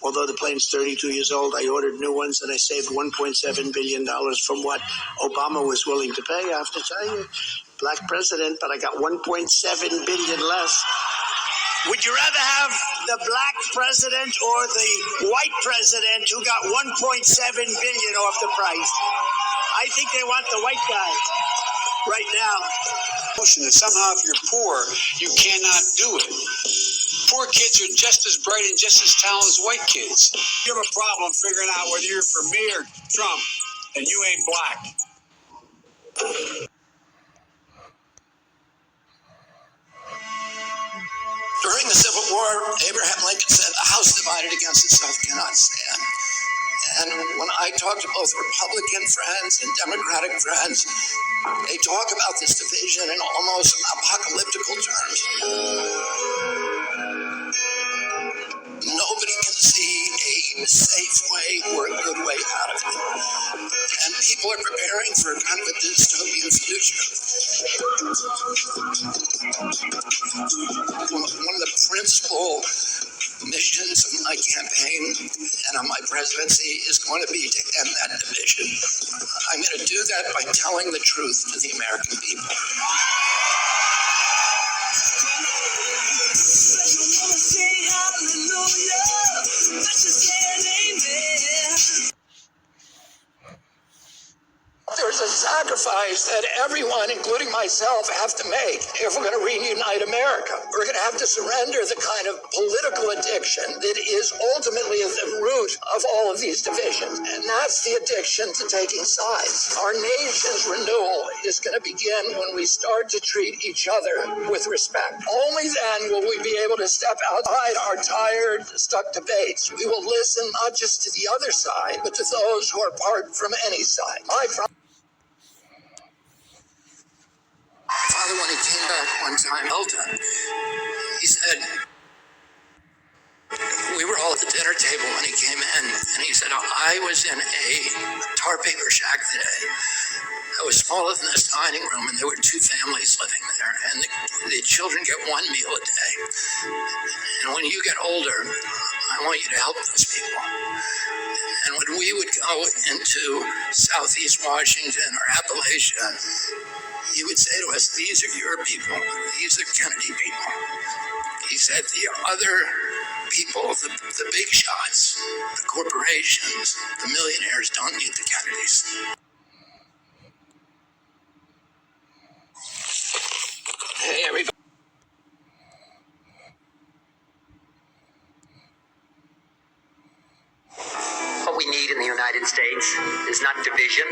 Although the plane's 32 years old, I ordered new ones and I saved $1.7 billion from what Obama was willing to pay. I have to tell you, black president, but I got $1.7 billion less. Would you rather have the black president or the white president who got $1.7 billion off the price? I think they want the white guy right now. That somehow if you're poor, you cannot do it. Poor kids are just as bright and just as talented as white kids. You have a problem figuring out whether you're for me or Trump, and you ain't black. During the Civil War, Abraham Lincoln said, "A house divided against itself cannot stand." And when I talk to both Republican friends and Democratic friends, they talk about this division in almost apocalyptical terms. Nobody can see a safe way or a good way out of it. And people are preparing for kind of a dystopian future. One of the principal missions of my campaign and of my presidency is going to be to end that division. I'm going to do that by telling the truth to the American people. There's a sacrifice that everyone, including myself, have to make if we're going to reunite America. We're going to have to surrender the kind of political addiction that is ultimately at the root of all of these divisions. And that's the addiction to taking sides. Our nation's renewal is going to begin when we start to treat each other with respect. Only then will we be able to step outside our tired, stuck debates. We will listen not just to the other side, but to those who are apart from any side. Father, when he came back one time, Elton, he said, we were all at the dinner table when he came in, and he said, I was in a tar paper shack today. It was smaller than this dining room, and there were two families living there, and the children get one meal a day. And when you get older, I want you to help those people. And when we would go into Southeast Washington or Appalachia, he would say to us, these are your people. These are Kennedy people. He said the other people, the big shots, the corporations, the millionaires don't need the Kennedys. Hey, everybody. What we need in the United States is not division.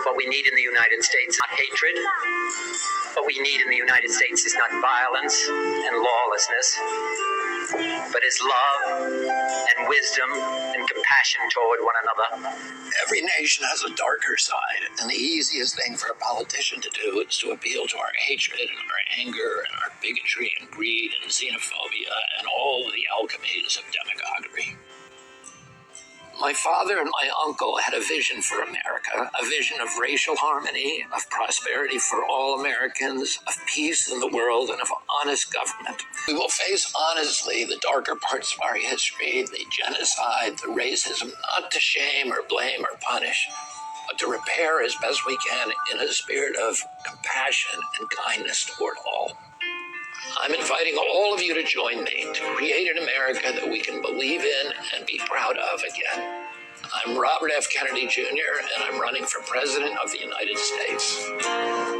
What we need in the United States is not hatred. What we need in the United States is not violence and lawlessness, but is love and wisdom and compassion toward one another. Every nation has a darker side, and the easiest thing for a politician to do is to appeal to our hatred and our anger and our bigotry and greed and xenophobia and all the alchemies of demagoguery. My father and my uncle had a vision for America, a vision of racial harmony, of prosperity for all Americans, of peace in the world, and of honest government. We will face honestly the darker parts of our history, the genocide, the racism, not to shame or blame or punish, but to repair as best we can in a spirit of compassion and kindness toward all. I'm inviting all of you to join me to create an America that we can believe in and be proud of again. I'm Robert F. Kennedy Jr., and I'm running for President of the United States.